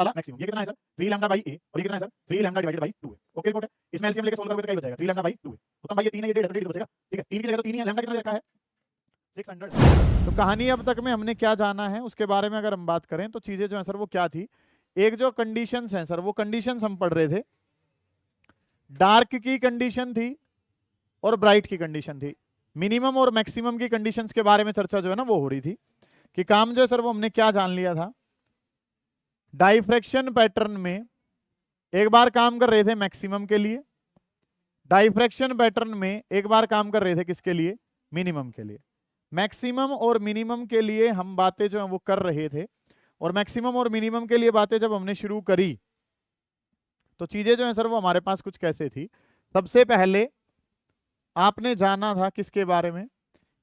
वाला मैक्सिमम। ये कितना है सर 3 लैम्डा बाई ए, और ये कितना है सर 3 लैम्डा डिवाइडेड बाई 2 है। ओके रिपोर्ट है। इसमें एलसीएम लेके सोल्व करोगे तो क्या ही बचेगा 3 लैम्डा बाई 2 है। तो भाई ये 3 है, ये 1.5 है, तो बचेगा। ठीक है, 3 की जगह तो 3 ही है, लैम्डा कितना रखा है 600। तो कहानी अब तक में हमने क्या जाना है उसके बारे में अगर हम बात करें तो चीजें जो है सर वो क्या थी। एक जो कंडीशंस हैं सर वो कंडीशंस हम पढ़ रहे थे, डार्क की कंडीशन थी और ब्राइट की कंडीशन थी। मिनिमम और मैक्सिमम की कंडीशंस के बारे में चर्चा जो है ना वो हो रही थी कि काम जो है सर वो हमने क्या जान लिया था। डाइफ्रैक्शन पैटर्न में एक बार काम कर रहे थे मैक्सिमम के लिए, डाइफ्रैक्शन पैटर्न में एक बार काम कर रहे थे किसके लिए, मिनिमम के लिए। मैक्सिमम और मिनिमम के लिए हम बातें जो है वो कर रहे थे, और मैक्सिमम और मिनिमम के लिए बातें जब हमने शुरू करी तो चीजें जो है सर वो हमारे पास कुछ कैसे थी। सबसे पहले आपने जाना था किसके बारे में,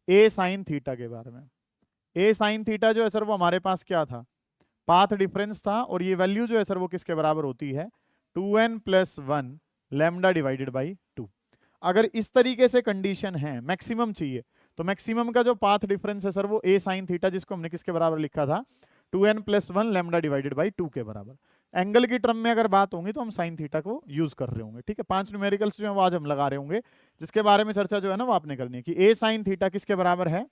ए साइन थीटा के बारे में। ए साइन थीटा जो है सर वो हमारे पास क्या था, पाथ डिफरेंस था, और ये वैल्यू जो है सर वो किसके बराबर होती है 2n + 1 लैम्डा डिवाइडेड बाई 2। अगर इस तरीके से कंडीशन है, मैक्सिमम चाहिए, तो मैक्सिमम का जो पाथ डिफरेंस है सर वो ए साइन थीटा, जिसको हमने किसके बराबर लिखा था 2n + 1 लैम्डा डिवाइडेड बाई 2 के बराबर। एंगल की टर्म में अगर बात होंगी तो हम साइन थीटा को यूज कर रहे होंगे। ठीक है, 5 न्यूमेरिकल्स जो है वो आज हम लगा रहे होंगे, जिसके बारे में चर्चा जो है ना वो आपने करनी है कि ए साइन थीटा किसके बराबर है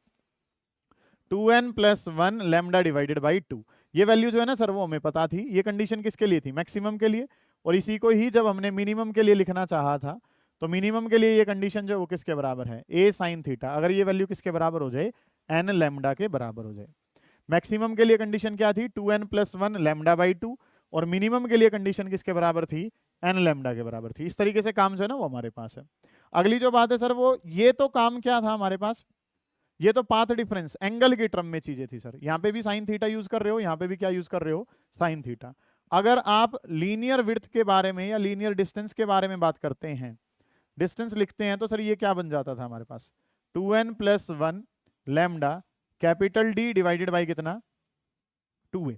2n + 1 लैम्डा डिवाइडेड बाई 2। ये वैल्यू जो है ना सर वो हमें पता थी। ये कंडीशन किसके लिए थी, मैक्सिमम के लिए, और इसी को ही जब हमने मिनिमम के लिए लिखना चाहा था तो मिनिमम के लिए ये कंडीशन जो वो किसके बराबर है ए साइन थीटा, अगर ये वैल्यू किसके बराबर हो जाए n लैम्डा के बराबर हो जाए। मैक्सिमम के लिए कंडीशन क्या थी 2n + 1 लैम्डा बाई 2, और मिनिमम के लिए कंडीशन किसके बराबर थी n लैम्डा के बराबर थी। इस तरीके से काम जो है ना वो हमारे पास है। अगली जो बात है सर वो ये तो काम क्या था हमारे पास, ये तो पाथ डिफरेंस एंगल की टर्म में चीजें थी सर। यहाँ पे भी साइन थीटा यूज कर रहे हो, यहाँ पे भी क्या यूज कर रहे हो साइन थीटा। अगर आप लीनियर विड्थ के बारे में या लीनियर डिस्टेंस के बारे में बात करते हैं, डिस्टेंस लिखते हैं, तो सर ये क्या बन जाता था हमारे पास 2n + 1 lambda capital D divided by कितना 2a।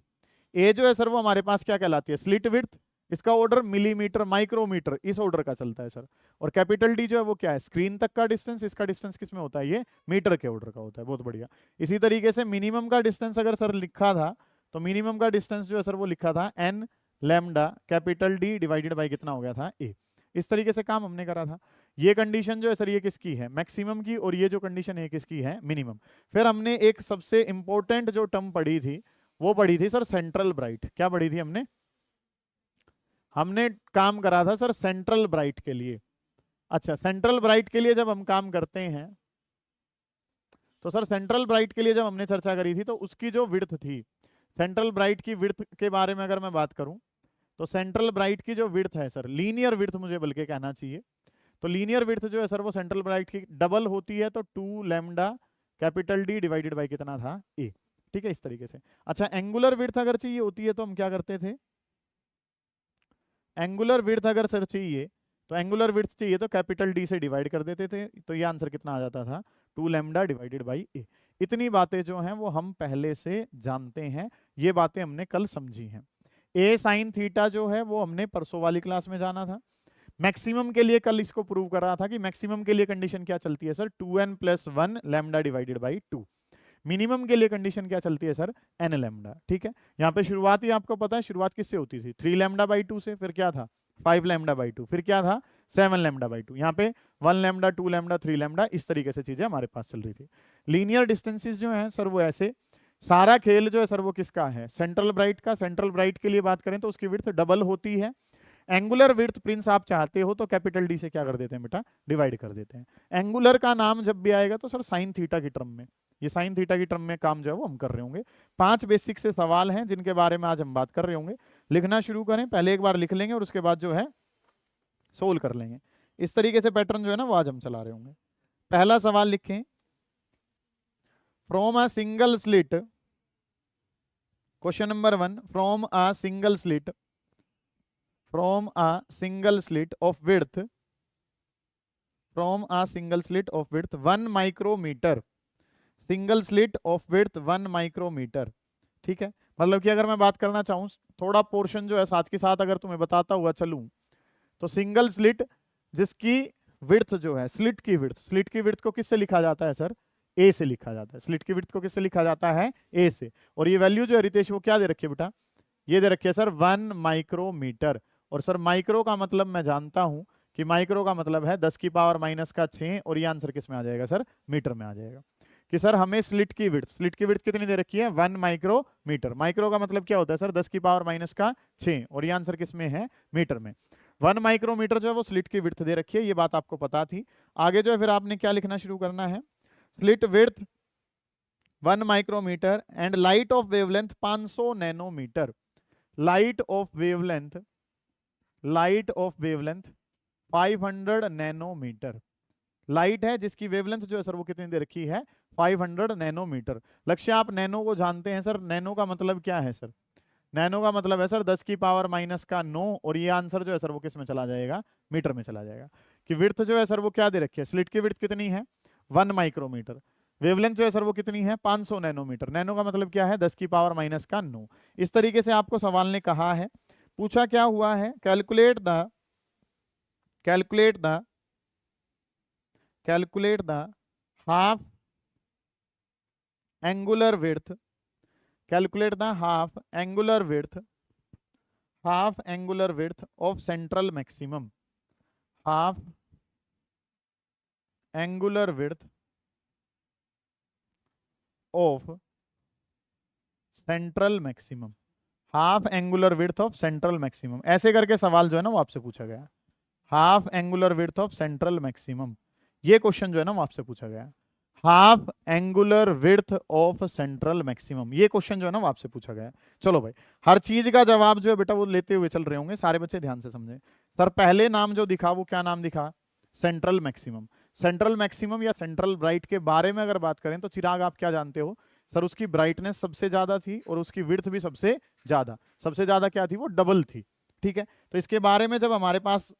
ए जो है सर वो हमारे पास क्या कहलाती है स्लिट विड्थ, इसका ऑर्डर मिलीमीटर माइक्रोमीटर इस ऑर्डर का चलता है सर। और कैपिटल डी जो है वो क्या है स्क्रीन तक का डिस्टेंस, इसका डिस्टेंस किस में होता है ये मीटर के ऑर्डर का होता है। बहुत बढ़िया। इसी तरीके से मिनिमम का डिस्टेंस अगर सर लिखा था तो मिनिमम का डिस्टेंस जो है सर वो लिखा था n lambda capital D divided by कितना हो गया था a। इस तरीके से काम हमने करा था। ये कंडीशन जो है सर ये किसकी है मैक्सिमम की, और ये जो कंडीशन है किसकी है मिनिमम। फिर हमने एक सबसे इंपॉर्टेंट जो टर्म पढ़ी थी वो पढ़ी थी सर सेंट्रल ब्राइट। क्या पढ़ी थी हमने, हमने काम करा था सर सेंट्रल ब्राइट के लिए। अच्छा, सेंट्रल ब्राइट के लिए जब हम काम करते हैं तो सर सेंट्रल ब्राइट के लिए जब हमने चर्चा करी थी तो उसकी जो विड्थ थी, सेंट्रल ब्राइट की विड्थ के बारे में अगर मैं बात करूं तो सेंट्रल ब्राइट की जो विड्थ है सर, लीनियर विड्थ मुझे बल्कि कहना चाहिए, तो लीनियर विड्थ जो है सर वो सेंट्रल ब्राइट की डबल होती है, तो 2 lambda capital D divided by कितना था ए। ठीक है, इस तरीके से। अच्छा, एंगुलर विड्थ अगर चाहिए होती है तो हम क्या करते थे, एंगुलर विड्थ अगर सर चाहिए तो एंगुलर विड्थ चाहिए तो कैपिटल डी से डिवाइड कर देते थे, तो ये आंसर कितना आ जाता था 2 लैम्डा डिवाइडेड बाई ए। इतनी बातें जो हैं वो हम पहले से जानते हैं, ये बातें हमने कल समझी हैं। ए साइन थीटा जो है वो हमने परसों वाली क्लास में जाना था। मैक्सिमम के लिए कल इसको प्रूव कर रहा था कि मैक्सिमम के लिए कंडीशन क्या चलती है sir 2n + 1 lambda divided by 2। Minimum के लिए कंडीशन क्या चलती है सर n लैम्डा। ठीक है, यहाँ पे शुरुआत ही आपको पता है शुरुआत किससे होती थी 3 लैम्डा बाई 2 से, फिर क्या था 5 लैम्डा बाई 2, फिर क्या था 7 लैम्डा बाई 2, यहाँ पे 1 लैम्डा 2 लैम्डा 3 लैम्डा, इस तरीके से चीजें हमारे पास चल रही थी। लीनियर डिस्टेंसेस जो है सर वो ऐसे, सारा खेल जो है सर वो किसका है सेंट्रल ब्राइट का। सेंट्रल ब्राइट के लिए बात करें तो उसकी विड्थ डबल होती है। एंगुलर विड्थ प्रिंस आप चाहते हो तो कैपिटल डी से क्या कर देते हैं बेटा डिवाइड कर देते हैं। एंगुलर का नाम जब भी आएगा तो सर साइन थीटा की टर्म में, ये साइन थीटा की टर्म में काम जो है वो हम कर रहे होंगे। 5 बेसिक से सवाल हैं जिनके बारे में आज हम बात कर रहे होंगे। लिखना शुरू करें, पहले एक बार लिख लेंगे और उसके बाद जो है सोल्व कर लेंगे। इस तरीके से पैटर्न जो है ना वो आज हम चला रहे होंगे। पहला सवाल लिखें, from a single slit, question number 1, from a single slit, from a single slit of width, from a single slit of width 1 micrometer, single slit of width 1 micrometer। ठीक है, मतलब कि अगर मैं बात करना चाहूँ थोड़ा पोर्शन जो है साथ के साथ अगर तुम्हें बताता हुआ चलूं तो सिंगल स्लिट जिसकी विड्थ जो है स्लिट की विड्थ, स्लिट की विड्थ को किससे लिखा जाता है सर ए से लिखा जाता है। स्लिट की विड्थ को किससे लिखा जाता है ए से। और ये वैल्यू जो है रितेश वो क्या दे रखी है बेटा ये दे रखी है सर 1 माइक्रोमीटर। और सर माइक्रो का मतलब मैं जानता हूं कि माइक्रो का मतलब है 10 की पावर माइनस का 6, और ये आंसर किस में आ जाएगा सर, मीटर में आ जाएगा। कि सर हमें स्लिट की विड्थ कितनी दे रखी है, 1 माइक्रोमीटर। माइक्रो का मतलब क्या होता है सर, 10 की पावर माइनस का 6, और ये आंसर किस में है, मीटर में। 1 माइक्रोमीटर जो है वो स्लिट की विड्थ दे रखी है, ये बात आपको पता थी। आगे जो है फिर आपने क्या लिखना शुरू करना है, slit width 1 micrometre and light of wavelength 500 nanometre. Light of wavelength 500 nanometre. Light है जिसकी वेवलेंथ जो है सर वो कितनी दे रखी है, 500 नैनोमीटर। लक्ष्य आप नैनो को जानते हैं सर, नैनो का मतलब क्या है सर, नैनो का मतलब है सर 10 की पावर माइनस का 9, और ये आंसर जो है सर वो किस में चला जाएगा, मीटर में चला जाएगा। कि विड्थ जो है सर वो क्या दे रखी है, स्लिट की विड्थ कितनी है 1 माइक्रोमीटर, वेवलेंथ जो है सर वो कितनी है 500 नैनोमीटर। नैनो का मतलब क्या है 10 की पावर माइनस का 9। इस तरीके से आपको सवाल ने कहा है, पूछा क्या हुआ है, calculate the half angular width, calculate the half angular width of central maximum, half angular width of central maximum, half angular width of central maximum. ऐसे करके सवाल जो है ना वो आपसे पूछा गया, half angular width of central maximum, ये क्वेश्चन जो है ना वो आपसे पूछा गया, half angular width of central maximum, ये क्वेश्चन जो है ना वो आपसे पूछा गया। चलो भाई, हर चीज का जवाब जो है बेटा वो लेते हुए चल रहे होंगे, सारे बच्चे ध्यान से समझें। सर पहले नाम जो दिखा वो क्या नाम दिखा, सेंट्रल मैक्सिमम। सेंट्रल मैक्सिमम या सेंट्रल ब्राइट के बारे में अगर बात करें तो चिराग आप क्या जानते हो सर, उसकी ब्राइटनेस सबसे ज्यादा थी और उसकी विड्थ भी सबसे ज्यादा क्या थी, वो डबल थी। ठीक है, तो इसके बारे में जब हमारे पास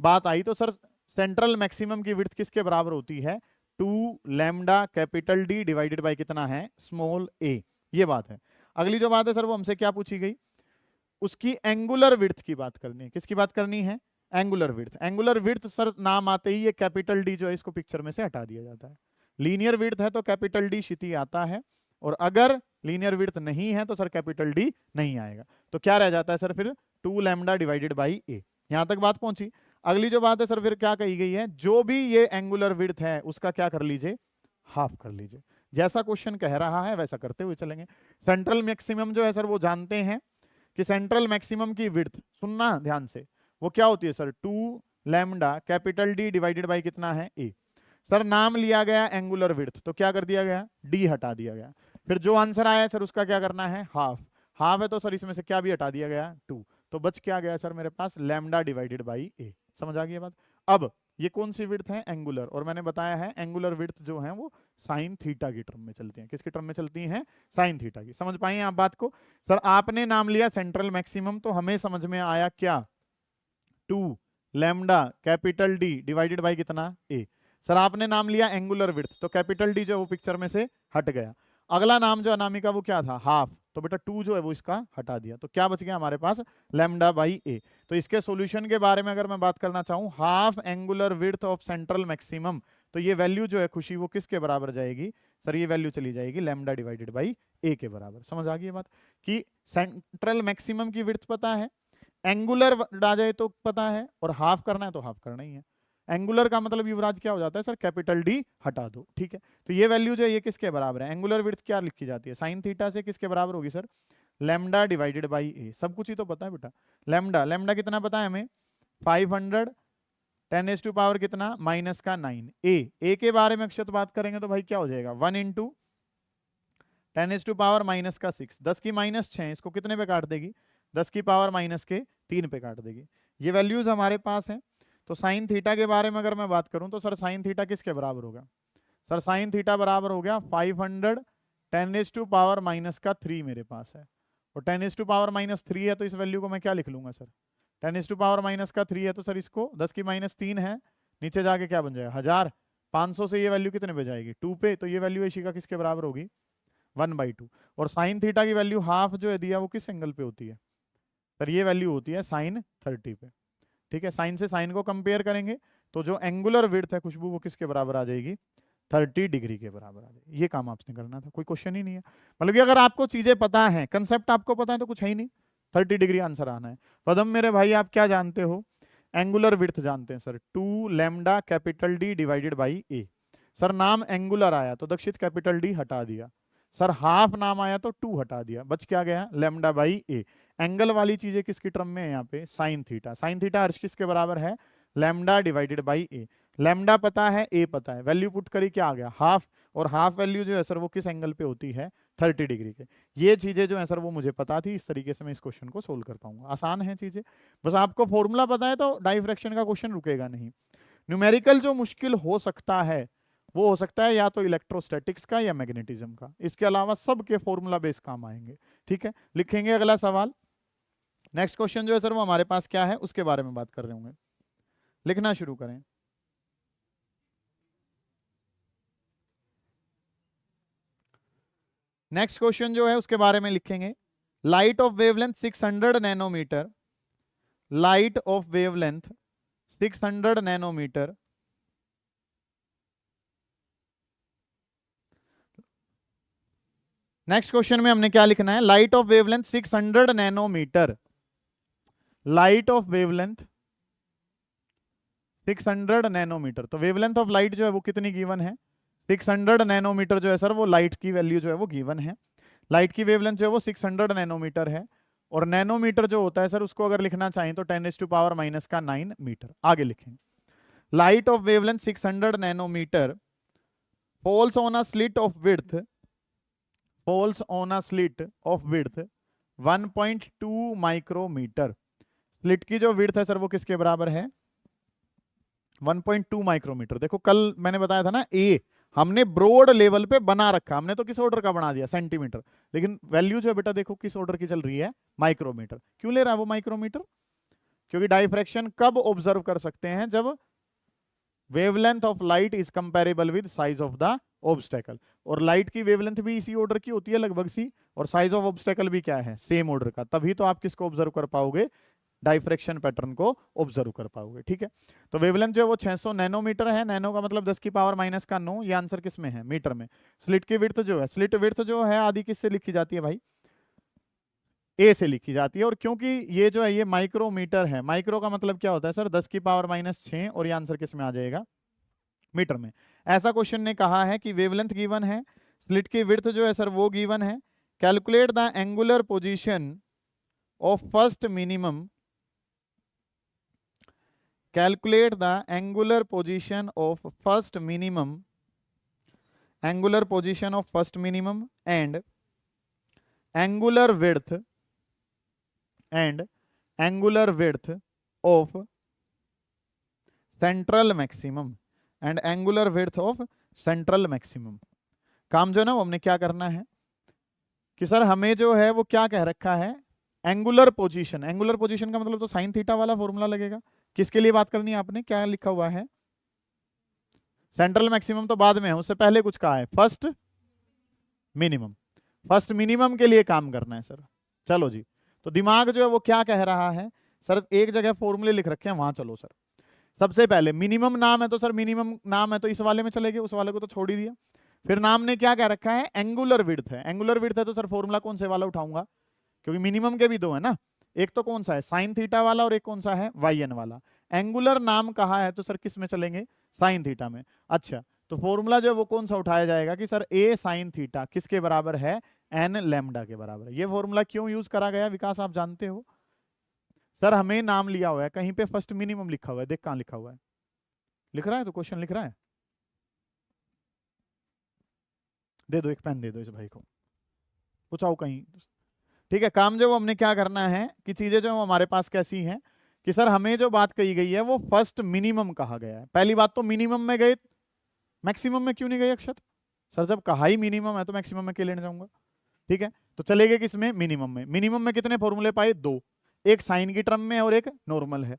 बात आई तो सर सेंट्रल मैक्सिमम की विड्थ किसके बराबर होती है, 2 lambda capital D divided by कितना है, स्मॉल ए। ये बात है। अगली जो बात है सर वो हमसे क्या पूछी गई, उसकी एंगुलर विड्थ की बात करनी है। किसकी बात करनी है, angular width. Angular width sir नाम आते ही ये कैपिटल डी जो है इसको पिक्चर में से हटा दिया जाता है। लीनियर विड्थ है तो कैपिटल डी क्षिति आता है, और अगर लीनियर विड्थ नहीं है तो सर कैपिटल डी नहीं आएगा। तो क्या रह जाता है सर फिर, 2 लैम्डा डिवाइडेड बाई ए। यहां तक बात पहुंची। अगली जो बात है सर फिर क्या कही गई है, जो भी ये एंगुलर विड्थ है उसका क्या कर लीजिए, हाफ कर लीजिए। जैसा क्वेश्चन कह रहा है वैसा करते हुए चलेंगे। सेंट्रल मैक्सिमम जो है सर वो जानते हैं कि सेंट्रल मैक्सिमम की विड्थ, सुनना ध्यान से, वो क्या होती है sir, 2 lambda capital D divided by कितना है, ए। सर नाम लिया गया एंगुलर विड्थ, तो क्या कर दिया गया, डी हटा दिया गया। फिर जो आंसर आया सर उसका क्या करना है, हाफ है तो सर इसमें से क्या भी हटा दिया गया, 2। तो बच क्या गया सर मेरे पास, लैम्डा डिवाइडेड बाई ए। समझ आ गई बात। अब ये कौन सी विड्थ है, एंगुलर, और मैंने बताया है एंगुलर विड्थ जो है वो साइन थीटा की टर्म में चलती है। किसकी टर्म में चलती हैं, साइन थीटा की। समझ पाए आप बात को। सर आपने नाम लिया सेंट्रल मैक्सिमम, तो हमें समझ में आया क्या, 2 lambda capital D divided by कितना, ए। सर आपने नाम लिया एंगुलर विड्थ, तो कैपिटल डी जो है वो पिक्चर में से हट गया। अगला नाम जो अनामिका वो क्या था, हाफ, तो बेटा 2 जो है वो इसका हटा दिया, तो क्या बच गया हमारे पास, लैम्डा बाई ए। तो इसके सॉल्यूशन के बारे में अगर मैं बात करना चाहूं, half angular width of central maximum, तो ये वैल्यू जो है खुशी वो किसके बराबर जाएगी सर, ये वैल्यू चली जाएगी लैम्डा डिवाइडेड बाई ए के बराबर। समझ आ गई बात कि सेंट्रल मैक्सिमम की विड्थ पता है, एंगुलर आ जाए तो पता है, और हाफ करना है तो हाफ करना ही है। एंगुलर का मतलब युवराज क्या हो जाता है सर, कैपिटल डी हटा दो। ठीक है, तो ये वैल्यू जो है ये किसके बराबर है, एंगुलर विड्थ क्या लिखी जाती है, साइन थीटा से किसके बराबर होगी सर, लैम्डा डिवाइडेड बाई ए। सब कुछ ही तो पता है बेटा। लैम्डा कितना पता है हमें, 500 10⁻⁴ कितना, माइनस का 9। ए के बारे में अक्षत बात करेंगे तो भाई क्या हो जाएगा, 1 × 10⁻⁻6, 10 की माइनस 6, इसको कितने पे काट देगी, 10 की पावर माइनस के 3 पे काट देगी। ये वैल्यूज हमारे पास हैं। तो साइन थीटा के बारे में अगर मैं बात करूं तो सर साइन थीटा किसके बराबर होगा, सर साइन थीटा बराबर हो गया 500 10⁻⁻3 मेरे पास है, और 10⁻⁻3 है तो इस वैल्यू को मैं क्या लिख लूंगा सर, 10⁻⁻3 है तो सर इसको 10 की माइनस 3 है, नीचे जाके क्या बन जाएगा 1000, 500 से ये वैल्यू कितने पे जाएगी, 2 पे, तो ये वैल्यू इसी का किसके बराबर होगी, 1/2। और साइन थीटा की वैल्यू हाफ जो है दिया वो किस एंगल पे होती है सर, ये वैल्यू होती है साइन 30 पे। ठीक है, साइन से साइन को कंपेयर करेंगे तो जो एंगुलर विड्थ है खुशबू वो किसके बराबर आ जाएगी, 30 डिग्री के बराबर आ जाएगी। ये काम आपने करना था, कोई क्वेश्चन ही नहीं है। मतलब कि अगर आपको चीजें पता है, कंसेप्ट आपको पता है तो कुछ है ही नहीं, 30 डिग्री आंसर आना है। पदम मेरे भाई आप क्या जानते हो, एंगुलर विड्थ जानते हैं sir, 2 lambda capital D divided by A. Sir नाम एंगुलर आया तो दक्षित कैपिटल डी हटा दिया, सर हाफ नाम आया तो 2 हटा दिया, बच क्या गया लैम्डा बाई ए। एंगल वाली चीजें किसकी टर्म में है यहाँ पे, साइन थीटा। साइन थीटा अर्श किसके बराबर है, lambda divided by A. Lambda पता है, ए पता है, वैल्यू पुट करी क्या आ गया हाफ, और हाफ वैल्यू जो है सर वो किस एंगल पे होती है 30 डिग्री के। ये चीजें जो है सर वो मुझे पता थी, इस तरीके से मैं इस क्वेश्चन को सोल्व कर पाऊंगा। आसान है चीजें, बस आपको फॉर्मूला पता है तो डाइफ्रैक्शन का क्वेश्चन रुकेगा नहीं। न्यूमेरिकल जो मुश्किल हो सकता है वो हो सकता है या तो इलेक्ट्रोस्टैटिक्स का या मैग्नेटिज्म का, इसके अलावा सबके फॉर्मूला बेस काम आएंगे। ठीक है, लिखेंगे अगला सवाल। नेक्स्ट क्वेश्चन जो है सर वो हमारे पास क्या है उसके बारे में बात कर रहे होंगे, लिखना शुरू करें। नेक्स्ट क्वेश्चन जो है उसके बारे में लिखेंगे, light of wavelength 600 nanometre, light of wavelength 600 nanometre next question में हमने क्या लिखना है, light of wavelength 600 nanometre, light of wavelength 600 nanometre. तो वेवलेंथ ऑफ लाइट जो है वो कितनी गिवन है, 600 नैनोमीटर जो है सर वो लाइट की वैल्यू जो है वो गिवन है। लाइट की वेवलेंथ जो है वो 600 नैनोमीटर है, और नैनोमीटर जो होता है सर उसको अगर लिखना चाहें तो 10⁻⁻⁹ मीटर। आगे लिखें, light of wavelength 600 nanometre falls on a slit of width, falls on a slit of width 1.2 micrometre. Slit की जो विड्थ है सर वो किसके बराबर है 1.2 माइक्रोमीटर। देखो कल मैंने बताया था ना, ए हमने ब्रॉड लेवल पे बना रखा, हमने तो किस ऑर्डर का बना दिया सेंटीमीटर, लेकिन वैल्यू जो है बेटा देखो किस ऑर्डर की चल रही है माइक्रोमीटर। क्यों ले रहा है वो माइक्रोमीटर, क्योंकि डाइफ्रैक्शन कब ऑब्जर्व कर सकते हैं, जब wavelength of light is comparable with size of the obstacle, और लाइट की वेवलेंथ भी इसी ऑर्डर की होती है लगभग सी, और साइज ऑफ ऑब्स्टेकल भी क्या है सेम ऑर्डर का, तभी तो आप किसको ऑब्जर्व कर पाओगे डाइफ्रैक्शन पैटर्न को ऑब्जर्व कर पाओगे। ठीक है, तो वेवलेंथ जो है वो 600 नैनोमीटर है, नैनो का मतलब 10⁻⁻⁹ ये आंसर किस में है मीटर में। स्लिट की विड्थ जो है, स्लिट विड्थ जो है आदि किससे लिखी जाती है भाई, ए से लिखी जाती है, और क्योंकि ये जो है ये माइक्रोमीटर है, माइक्रो का मतलब क्या होता है सर 10⁻⁻⁶, और ये आंसर किस में आ जाएगा मीटर में। ऐसा क्वेश्चन ने कहा है कि वेवलेंथ गिवन है, स्लिट की विड्थ जो है सर वो गिवन है, calculate the angular position of first minimum, calculate the angular position of first minimum, angular position of first minimum and angular width, and angular width of central maximum, and angular width of central maximum. काम जो है ना वो हमने क्या करना है कि सर हमें जो है वो क्या कह रखा है एंगुलर पोजीशन, एंगुलर पोजीशन का मतलब तो साइन थीटा वाला फॉर्मूला लगेगा। किसके लिए बात करनी है आपने, क्या लिखा हुआ है सेंट्रल मैक्सिमम तो बाद में है, उससे पहले कुछ कहा है फर्स्ट मिनिमम, फर्स्ट मिनिमम के लिए काम करना है सर। चलो जी, तो दिमाग जो है वो क्या कह रहा है सर, एक जगह फॉर्मूले लिख रखे हैं वहां चलो सर। सबसे पहले मिनिमम नाम है तो सर मिनिमम नाम है तो इस वाले में चलेंगे, उस वाले को तो छोड़ ही दिया। फिर नाम ने क्या कह रखा है एंगुलर विड्थ है, एंगुलर विड्थ है तो सर फॉर्मूला कौन से वाला उठाऊंगा, क्योंकि मिनिमम के भी दो है ना, एक तो कौन सा है साइन थीटा वाला और एक कौन सा है वाई एन वाला। एंगुलर नाम कहा है तो सर किस में चलेंगे साइन थीटा में। अच्छा, तो फॉर्मूला जो है वो कौन सा उठाया जाएगा कि सर ए साइन थीटा किसके बराबर है एन लैम्डा के बराबर है। ये फॉर्मूला क्यों यूज करा गया विकास आप जानते हो सर, हमें नाम लिया हुआ है कहीं पे फर्स्ट मिनिमम लिखा हुआ है, देख कहां लिखा हुआ है, लिख रहा है तो क्वेश्चन लिख रहा है, दे दो एक पेन दे दो इस भाई को, पूछाओ कहीं। ठीक है, काम जो वो हमने क्या करना है कि चीजें जो हमारे पास कैसी हैं कि सर हमें जो बात कही गई है वो फर्स्ट मिनिमम कहा गया है। पहली बात तो मिनिमम में गए, मैक्सिमम में क्यों नहीं गए अक्षत, सर जब कहा ही मिनिमम है तो मैक्सिमम में क्यों लेने जाऊंगा। ठीक है, तो चले गए किसमें मिनिमम में। मिनिमम में कितने फॉर्मूले पाए, दो, एक साइन की टर्म में और एक नॉर्मल है।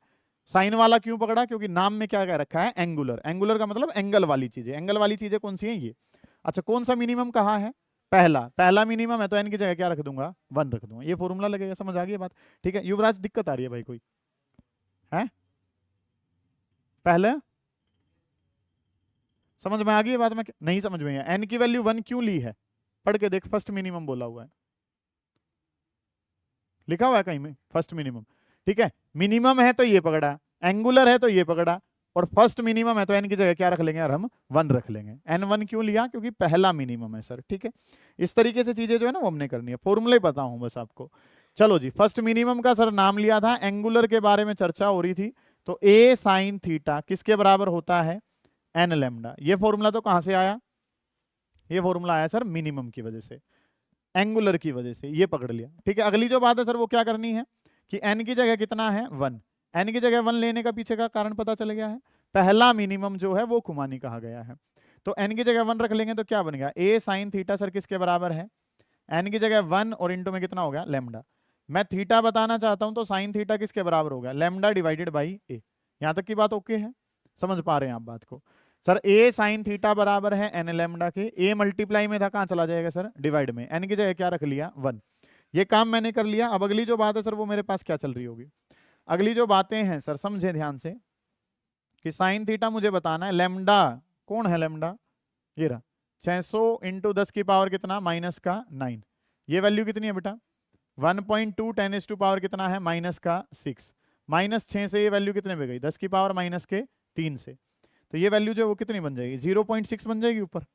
साइन वाला क्यों पकड़ा, क्योंकि नाम में क्या कह रखा है एंगुलर, एंगुलर का मतलब एंगल वाली चीजें, एंगल वाली चीजें कौन सी है ये। अच्छा, कौन सा मिनिमम कहा है, पहला, पहला मिनिमम है तो एन की जगह क्या रख दूंगा 1 रख दूंगा, ये फॉर्मूला लगेगा। समझ आ गई बात। ठीक है, युवराज दिक्कत आ रही है भाई कोई है, पहले समझ में आ गई बात, में नहीं समझ में है एन की वैल्यू 1 क्यों ली है, पढ़ के देख, फर्स्ट मिनिमम बोला हुआ है, लिखा हुआ है कहीं में फर्स्ट मिनिमम, ठीक है। मिनिमम है तो ये पकड़ा, एंगुलर है तो ये पकड़ा, और फर्स्ट मिनिमम है तो एन की जगह क्या रख लेंगे यार, हम 1 रख लेंगे। n1 क्यों लिया, क्योंकि पहला मिनिमम है सर, ठीक है। इस तरीके से चीजें जो है ना वो हमने करनी है, फॉर्मूले पता हूं बस आपको। चलो जी, फर्स्ट मिनिमम का सर नाम लिया था, एंगुलर के बारे में चर्चा हो रही थी, तो a साइन थीटा किसके बराबर होता है, n लैम्डा। ये फॉर्मूला तो कहां से आया, ये फॉर्मूला आया सर मिनिमम की वजह से, एंगुलर की वजह से, ये पकड़ लिया, ठीक है। अगली जो बात है सर वो क्या करनी है कि n की जगह कितना है 1, n की जगह 1 लेने का पीछे का कारण पता चल गया है, पहला मिनिमम जो है वो कुमानी कहा गया है, तो n की जगह 1 रख लेंगे तो क्या बनेगा, a साइन थीटा सर किसके बराबर है, n की जगह 1 और इंटू में कितना हो गया लैम्डा। मैं थीटा बताना चाहता हूं तो साइन थीटा किसके बराबर हो गया, लैम्डा डिवाइडेड बाई a। यहां तक की बात ओके है, समझ पा रहे हैं आप बात को। सर a साइन थीटा बराबर है n लैम्डा के, a मल्टीप्लाई में था कहां चला जाएगा सर, डिवाइड में, n की जगह क्या रख लिया 1। ये काम मैंने कर लिया। अब अगली जो बात है सर वो मेरे पास क्या चल रही होगी, अगली जो बातें हैं सर समझे ध्यान से, कि साइन थीटा मुझे बताना है, लैम्डा कौन है, लैम्डा ये रहा 600 इंटू 10 की पावर कितना माइनस का 9, ये वैल्यू कितनी है बेटा 1.2 10 टू पावर कितना है माइनस का 6, माइनस 6 से ये वैल्यू कितने पे गई 10 की पावर माइनस के 3 से, तो ये वैल्यू जो वो कितनी बन जाएगी 0.6 बन जाएगी ऊपर,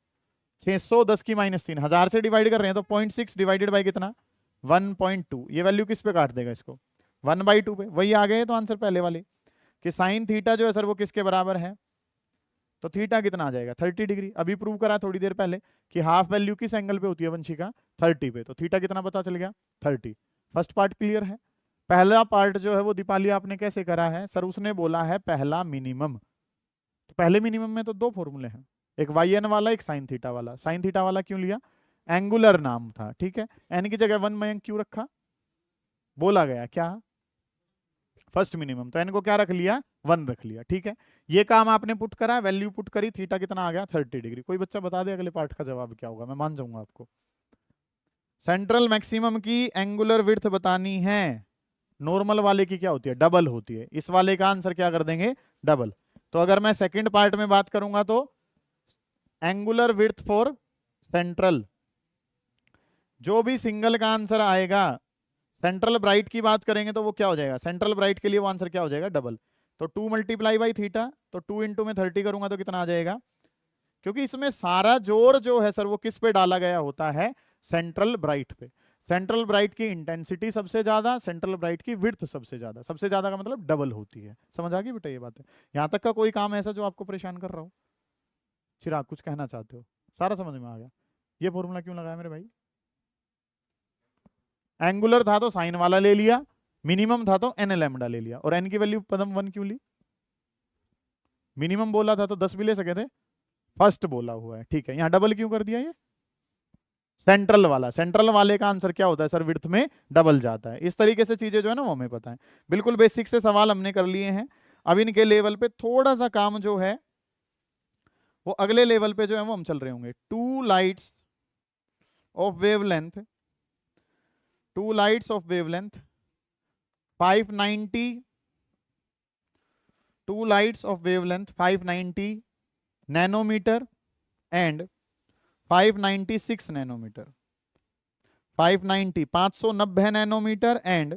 600 10 की माइनस 3, 1000 से डिवाइड कर रहे हैं तो 0.6 डिवाइडेड बाई कितना 1.2, ये वैल्यू किस पे काट देगा इसको 1/2 पे, वही आ गए तो आंसर पहले वाले, कि साइन थीटा जो है सर वो किसके बराबर है, तो थीटा कितना आ जाएगा 30 डिग्री। अभी प्रूव करा थोड़ी देर पहले कि हाफ वैल्यू किस एंगल पे होती है वंशिका 30 पे, तो थीटा कितना पता चल गया 30। फर्स्ट पार्ट क्लियर है। पहला पार्ट जो है वो दीपाली आपने कैसे करा है, सर उसने बोला है पहला मिनिमम, तो पहले मिनिमम में तो 2 फॉर्मूले हैं, एक वाई एन वाला एक साइन थीटा वाला। साइन थीटा वाला क्यों लिया, एंगुलर नाम था, ठीक है। एन की जगह 1 मयंक क्यों रखा, बोला गया क्या फर्स्ट मिनिमम, तो एन को क्या रख लिया 1 रख लिया, ठीक है। ये काम आपने पुट करा, वैल्यू पुट करी, थीटा कितना आ गया 30 डिग्री। कोई बच्चा बता दे अगले पार्ट का जवाब क्या होगा, मैं मान जाऊंगा आपको। सेंट्रल मैक्सिमम की एंगुलर विड्थ बतानी है, नॉर्मल वाले की क्या होती है डबल होती है, इस वाले का आंसर क्या कर देंगे डबल। तो अगर मैं सेकंड पार्ट में बात करूंगा तो एंगुलर विड्थ फॉर सेंट्रल, जो भी सिंगल का आंसर आएगा, सेंट्रल ब्राइट की बात करेंगे तो वो क्या हो जाएगा, सेंट्रल ब्राइट के लिए वो आंसर क्या हो जाएगा डबल, तो 2 मल्टीप्लाई बाई थीटा, तो 2 इंटू में 30 करूंगा तो कितना आ जाएगा, क्योंकि इसमें सारा जोर जो है सर वो किस पे डाला गया होता है सेंट्रल ब्राइट पे। सेंट्रल ब्राइट की इंटेंसिटी सबसे ज्यादा, सेंट्रल ब्राइट की विड्थ सबसे ज्यादा, सबसे ज्यादा का मतलब डबल होती है। समझ आ गई बेटा ये बात है, यहां तक का कोई काम ऐसा जो आपको परेशान कर रहा हो, चिराग कुछ कहना चाहते हो, सारा समझ में आ गया। ये फॉर्मूला क्यों लगाया मेरे भाई, एंगुलर था तो साइन वाला ले लिया, मिनिमम था तो एन लैम्डा ले लिया, और एन की वैल्यू पदम 1 क्यों ली, मिनिमम बोला था तो 10 भी ले सके थे, फर्स्ट बोला हुआ है, ठीक है। यहाँ डबल क्यों कर दिया, ये सेंट्रल वाला, सेंट्रल वाले का आंसर क्या होता है सर विड्थ में डबल जाता है। इस तरीके से चीजें जो है ना वो हमें पता है, बिल्कुल बेसिक से सवाल हमने कर लिए हैं। अब इनके लेवल पे थोड़ा सा काम जो है वो अगले लेवल पे जो है वो हम चल रहे होंगे। 2 lights off wavelength, 2 lights off wavelength 590, 2 lights of wavelength 590 nanometer and 596 nanometer, 590 590 nanometer and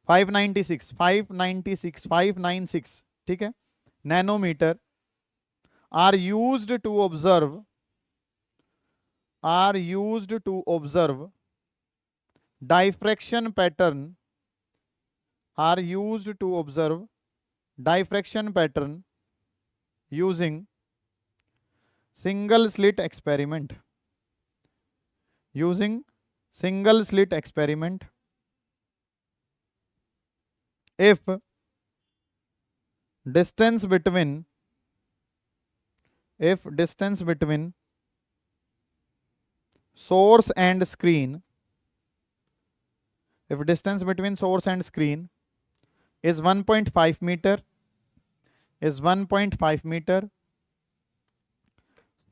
596 596 ठीक है nanometre are used to observe diffraction pattern, are used to observe diffraction pattern using single slit experiment, using single slit experiment if distance between source and screen, if distance between source and screen is 1.5 meter, is 1.5 meter,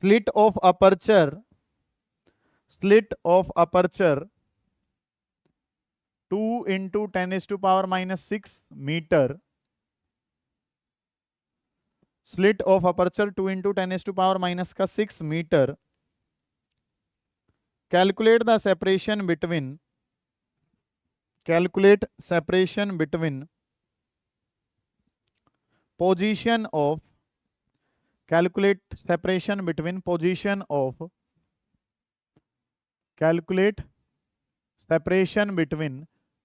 slit of aperture 2 into 10 is to power minus 6 meter, slit of aperture 2 into 10 is to power minus का 6 meter, calculate the separation between calculate separation between position of calculate separation between position of calculate separation between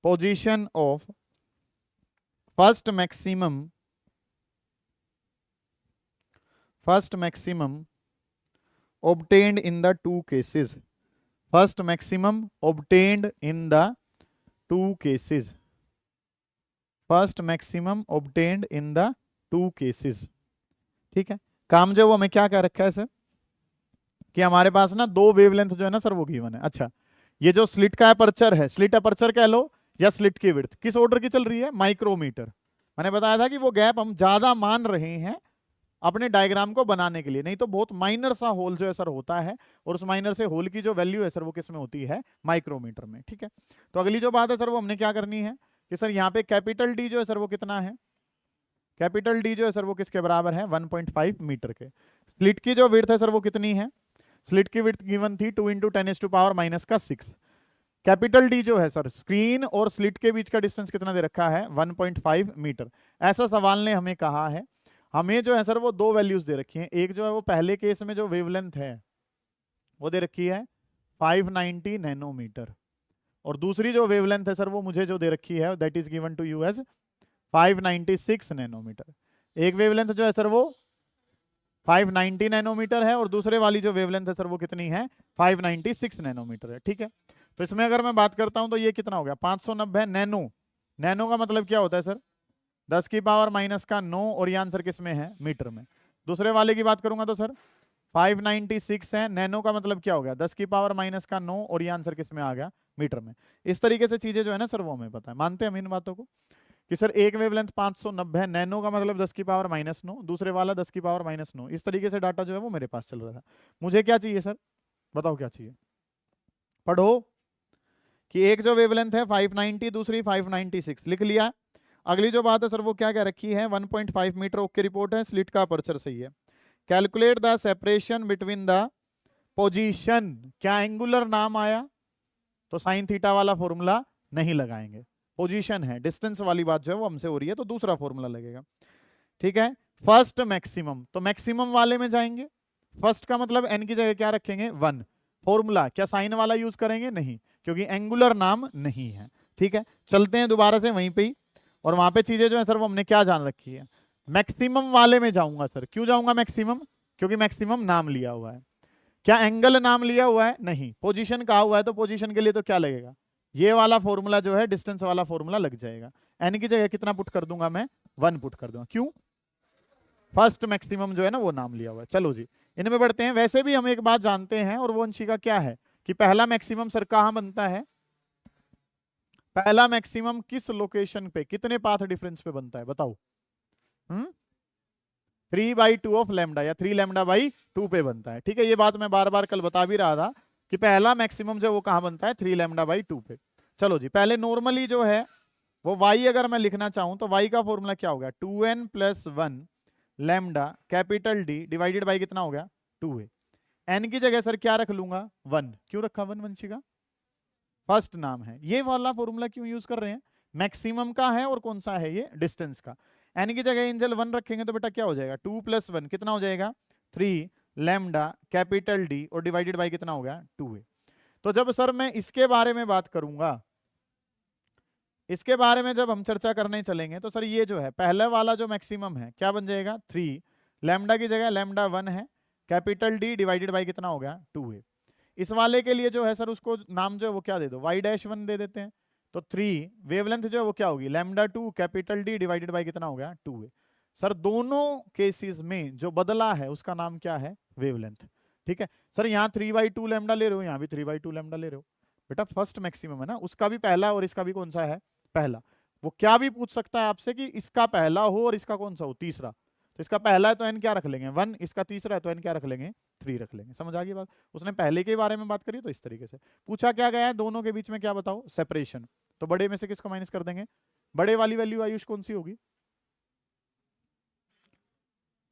position of first maximum obtained in the two cases. First maximum obtained in the two cases. First maximum obtained in the two cases. ठीक है, काम जो वो हमें क्या कह रखा है सर कि हमारे पास ना दो वेवलेंथ जो है ना सर वो गिवन है। अच्छा, ये जो स्लिट का अपर्चर है, स्लिट अपर्चर कह लो या स्लिट की विड्थ किस ऑर्डर की चल रही है, माइक्रोमीटर। मैंने बताया था कि वो गैप हम ज्यादा मान रहे हैं अपने डायग्राम को बनाने के लिए, नहीं तो बहुत माइनर सा होल जो है सर होता है, और उस माइनर से होल की जो वैल्यू है सर वो किस में होती है, माइक्रोमीटर में। ठीक है, तो अगली जो बात है सर वो हमने क्या करनी है कि सर यहाँ पे कैपिटल डी जो है सर वो कितना है, कैपिटल डी जो है सर वो किसके बराबर है, 1.5 मीटर के। स्लिट की जो विड्थ है सर वो कितनी है, स्लिट की विड्थ गिवन थी 2 × 10⁻⁻⁶। कैपिटल डी जो है सर स्क्रीन और स्लिट के बीच का डिस्टेंस कितना दे रखा है, 1.5 मीटर। ऐसा सवाल ने हमें कहा है, हमें जो है सर वो दो वैल्यूज दे रखी हैं। एक जो है वो पहले केस में जो वेवलेंथ है वो दे रखी है 590 नैनोमीटर, और दूसरी जो वेवलेंथ है सर वो मुझे जो दे रखी है that is given to you as 596 nanometre. एक वेवलेंथ जो है सर वो 590 नैनोमीटर है और दूसरे वाली जो वेवलेंथ है सर वो कितनी है, 596 नैनोमीटर है। ठीक है, तो इसमें अगर मैं बात करता हूं तो ये कितना हो गया, 590 नैनो। नैनो का मतलब क्या होता है सर, 10⁻⁻⁹ और ये आंसर किस में है, मीटर में। दूसरे वाले की बात करूंगा तो सर 596 है, नैनो का मतलब क्या हो गया, 10⁻⁻⁹ और ये आंसर किस में आ गया, मीटर में। इस तरीके से चीजें जो है ना सर वो हमें पता है, मानते हैं हम इन बातों को कि सर एक वेवलेंथ 590 है, नैनो का मतलब 10⁻⁻⁹, दूसरे वाला 10⁻⁻⁹। इस तरीके से डाटा जो है वो मेरे पास चल रहा था। मुझे क्या चाहिए सर, बताओ क्या चाहिए, पढ़ो कि एक जो वेवलेंथ है 590, दूसरी 596, लिख लिया। अगली जो बात है सर वो क्या क्या रखी है, 1.5 मीटर ओके रिपोर्ट है, स्लिट का अपर्चर सही है। Calculate the separation between the position, क्या एंगुलर नाम आया तो साइन थीटा वाला फॉर्मूला नहीं लगाएंगे, पोजीशन है, डिस्टेंस वाली बात जो है वो हमसे हो रही है तो दूसरा फॉर्मूला लगेगा। ठीक है, फर्स्ट मैक्सिमम, तो मैक्सिमम वाले में जाएंगे। फर्स्ट का मतलब एन की जगह क्या रखेंगे, 1। फॉर्मूला क्या साइन वाला यूज करेंगे, नहीं, क्योंकि एंगुलर नाम नहीं है। ठीक है, चलते हैं दोबारा से वहीं पे ही, और वहां पे चीजें जो है सर वो हमने क्या जान रखी है। मैक्सिमम वाले में जाऊंगा सर, क्यों जाऊंगा मैक्सिमम, क्योंकि मैक्सिमम नाम लिया हुआ है। क्या एंगल नाम लिया हुआ है, नहीं। पोजीशन कहा हुआ है तो पोजीशन के लिए तो क्या लगेगा, ये वाला फॉर्मूला जो है डिस्टेंस वाला फॉर्मूला लग जाएगा। एन की जगह कितना पुट कर दूंगा मैं, 1 पुट कर दूंगा, क्यों, फर्स्ट मैक्सिमम जो है ना वो नाम लिया हुआ है। चलो जी इनमें बढ़ते हैं। वैसे भी हम एक बात जानते हैं और वो अंशी का क्या है कि पहला मैक्सिमम सर कहां बनता है, पहला मैक्सिमम किस लोकेशन पे कितने पाथ डिफरेंस पे बनता है, बताओ। 3/2 ऑफ लैम्डा या 3 λ/2 पे बनता है। ठीक है, ये बात मैं बार बार कल बता भी रहा था कि पहला मैक्सिमम जो वो कहां बनता है, 3 λ/2 पे। चलो जी, पहले नॉर्मली जो है वो y अगर मैं लिखना चाहूं तो y का फॉर्मूला क्या होगा, 2n + 1 lambda capital D divided by कितना हो गया, 2a। n की जगह सर क्या रख लूंगा, 1। क्यों रखा 1, वंशिका, फर्स्ट नाम है। ये वाला फॉर्मूला क्यों यूज कर रहे हैं, मैक्सिमम का है और कौन सा है ये, डिस्टेंस का। n की जगह एंजल 1 रखेंगे तो बेटा क्या हो जाएगा, 2 + 1 कितना हो जाएगा, 3 लैम्डा कैपिटल D और डिवाइडेड बाई कितना हो गया, 2a। तो जब सर मैं इसके बारे में बात करूंगा, इसके बारे में जब हम चर्चा करने चलेंगे तो सर ये जो है पहले वाला जो मैक्सिमम है क्या बन जाएगा, 3 लैम्डा की जगह लैम्डा 1 है, कैपिटल D डिवाइडेड बाई कितना हो गया, 2a। इस वाले के लिए जो है सर उसको नाम जो है वो क्या दे दो, y-1 दे देते हैं। तो 3 वेवलेंथ जो है वो क्या होगी, λ2 कैपिटल D डिवाइडेड बाई कितना हो गया, 2a। सर दोनों केसेस में जो बदला है उसका नाम क्या है, वेवलेंथ। ठीक है सर, यहाँ 3/2 लैम्डा ले रहे हो, यहाँ भी 3/2 लैम्डा ले रहे हो, बेटा फर्स्ट मैक्सिमम है ना, उसका भी पहला और इसका भी कौन सा है, पहला। वो क्या भी पूछ सकता है आपसे कि इसका पहला हो और इसका कौन सा हो, तीसरा। तो इसका पहला है तो n क्या रख लेंगे, 1, इसका तीसरा है तो n क्या रख लेंगे, 3 रख लेंगे। समझ आ गई बात, उसने पहले के बारे में बात करी तो इस तरीके से पूछा क्या गया है, दोनों के बीच में क्या बताओ, सेपरेशन। तो बड़े में से किसको माइनस कर देंगे, बड़े वाली वैल्यू आयुष कौन सी होगी,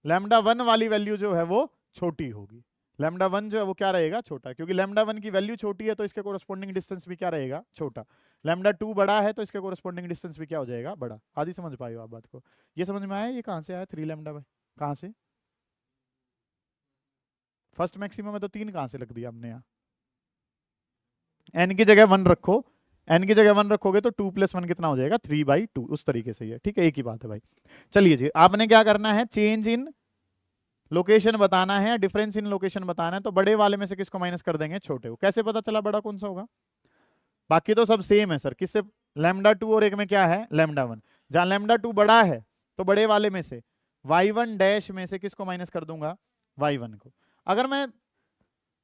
λ1 वाली वैल्यू जो है वो छोटी होगी, लैम्डा 1 जो है वो क्या रहेगा, छोटा, क्योंकि लैम्डा 1 की वैल्यू छोटी है तो इसके कोरस्पॉन्डिंग डिस्टेंस भी क्या रहेगा, छोटा। लैम्डा 2 बड़ा है तो इसके कोरस्पॉन्डिंग डिस्टेंस भी क्या हो जाएगा, बड़ा। आदि समझ पाए हो आप बात को? ये समझ में आया ये कहाँ से आया 3 लैम्डा बाई, कहाँ से? फर्स्ट मैक्सिमम है तो 3 कहाँ से रख दिया हमने यहाँ? n की जगह 1 रखो, n की जगह 1 रखोगे तो 2 + 1 कितना हो जाएगा, 3/2, उस तरीके से ही है, ठीक है, एक ही बात है भाई। चलिए जी, आपने क्या करना है, चेंज इन लोकेशन बताना है, डिफरेंस इन लोकेशन बताना है, तो बड़े वाले में से किसको माइनस कर देंगे, छोटे को। कैसे पता चला बड़ा कौन सा होगा? बाकी तो सब सेम है सर, किससे? लैम्डा 2 और एक में क्या है, लैम्डा 1। जहां लैम्डा 2 बड़ा है तो बड़े वाले में से y1 डैश में से किसको माइनस कर दूंगा, y1 को। अगर मैं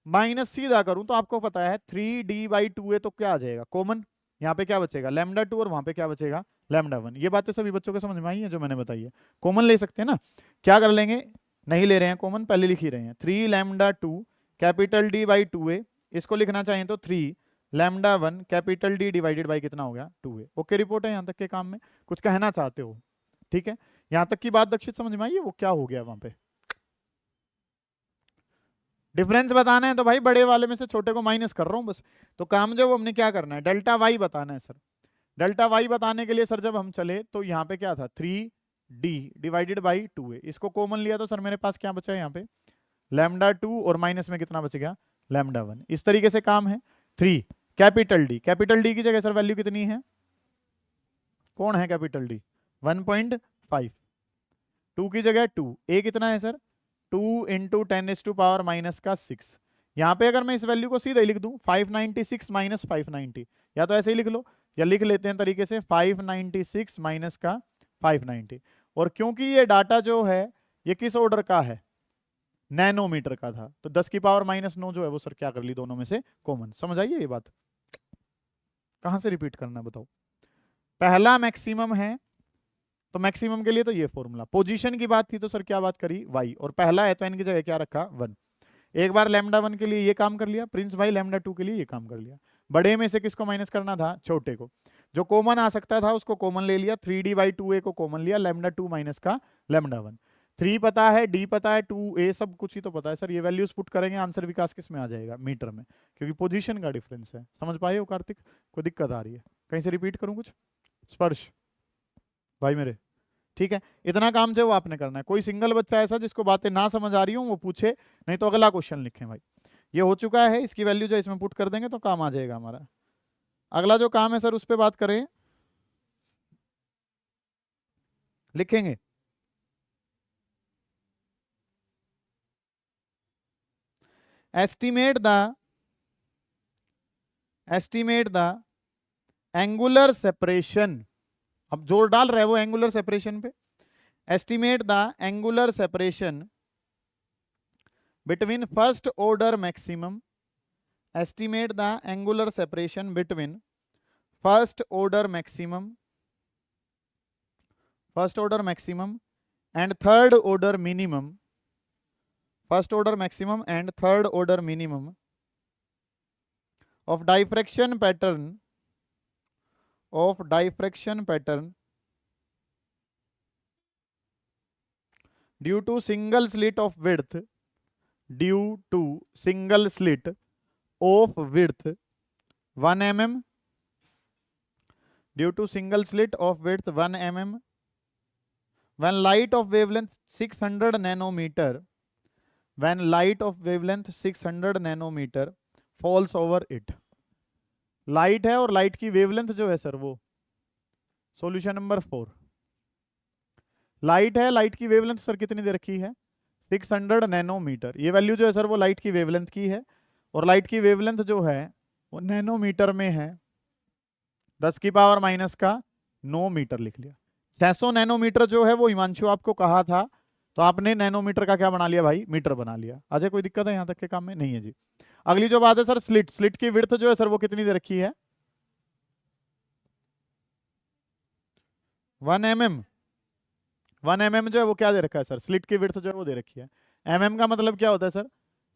माइनस सीधा करूं तो आपको पता है 3d/2 है तो क्या आ जाएगा, कॉमन। यहाँ पे क्या बचेगा, लैम्डा 2, और वहां पे क्या बचेगा, लैम्डा 1। ये बातें सभी बच्चों को समझ में आई है जो मैंने बताई है? कॉमन ले सकते हैं ना? क्या कर लेंगे, नहीं ले रहे हैं कॉमन, पहले लिख ही रहे हैं। 3 लैम्डा 2 कैपिटल D/2a, इसको लिखना चाहिए तो 3 lambda 1 capital D divided by कितना हो गया, 2a। ओके रिपोर्ट है यहाँ तक के काम में? कुछ कहना चाहते हो? ठीक है, यहाँ तक की बात दक्षित समझ में आई है? वो क्या हो गया वहां पे, डिफरेंस बताना है तो भाई बड़े वाले में से छोटे को माइनस कर रहा हूं बस। तो काम जो हमने क्या करना है, डेल्टा वाई बताना है सर। डेल्टा वाई बताने के लिए सर जब हम चले तो यहाँ पे क्या था, 3d डिवाइडेड बाई 2a, इसको कॉमन लिया तो सर मेरे पास क्या बचा है यहाँ पे, लैम्डा 2 और माइनस में कितना बच गया, लैम्डा 1। इस तरीके से काम है। 3 कैपिटल डी की जगह सर वैल्यू कितनी है, कौन है कैपिटल डी, 1.5। 2 की जगह 2, a कितना है सर, 2 × 10⁻⁻⁻6। यहाँ पे अगर मैं इस वैल्यू को सीधा ही लिख दूं 596 माइनस 590, या तो ऐसे ही लिख लो या लिख लेते हैं तरीके से 596 माइनस का 590। और क्योंकि ये डाटा जो है ये किस ऑर्डर का है, नैनोमीटर का था, तो 10⁻⁻9 जो है वो सर क्या कर ली, दोनों में से कॉमन। समझ आइए ये बात? कहां से रिपीट करना है बताओ? पहला मैक्सिमम है तो मैक्सिमम के लिए तो ये फॉर्मूला। पोजीशन की बात थी तो सर क्या बात करी, y, और पहला है तो n की जगह क्या रखा, 1। एक बार लैम्डा 1 के लिए ये काम कर लिया प्रिंस भाई, लैम्डा 2 के लिए ये काम कर लिया। बड़े में से किसको माइनस करना था, छोटे को। जो कॉमन आ सकता था उसको कॉमन ले लिया, 3d/2a को कॉमन लिया, लैम्डा 2 माइनस का लैम्डा 1। 3 पता है, d पता है, 2a सब कुछ ही तो पता है सर। ये वैल्यूज पुट करेंगे, आंसर विकास किस में आ जाएगा, मीटर में, क्योंकि पोजीशन का डिफरेंस है। समझ पाए हो कार्तिक? कोई दिक्कत आ रही है? कहीं से रिपीट करूं कुछ, स्पर्श भाई मेरे? ठीक है, इतना काम जो आपने करना है। कोई सिंगल बच्चा ऐसा जिसको बातें ना समझ आ रही हो वो पूछे, नहीं तो अगला क्वेश्चन लिखें भाई। ये हो चुका है, इसकी वैल्यू जो इसमें पुट कर देंगे तो काम आ जाएगा हमारा। अगला जो काम है सर उस पर बात करें, लिखेंगे एस्टिमेट द एंगुलर सेपरेशन। अब जोर डाल रहे हैं वो एंगुलर सेपरेशन पे। Estimate the angular separation between first order maximum, estimate the angular separation between first order maximum and third order minimum, first order maximum and third order minimum of diffraction pattern due to single slit of width 1 mm, due to single slit of width 1 mm, when light of wavelength 600 nanometer, falls over it। Light है और light की wavelength जो है sir वो, solution number 4। Light है, light की wavelength sir कितनी दे रखी है, 600 नैनोमीटर। ये वैल्यू जो है सर वो लाइट की वेवलेंथ की है, और लाइट की वेवलेंथ जो है वो नैनोमीटर में है, 10⁻⁻9 मीटर लिख लिया। 600 नैनोमीटर जो है वो हिमांशु आपको कहा था, तो आपने नैनोमीटर का क्या बना लिया भाई, मीटर बना लिया। अजय कोई दिक्कत है यहाँ तक के काम में? नहीं है जी। अगली जो बात है सर, स्लिट की विड्थ जो है सर वो कितनी दे रखी है, 1 mm। 1 mm जो है वो क्या दे रखा है सर, स्लिट की विड्थ जो है वो दे रखी है। mm का मतलब क्या होता है सर,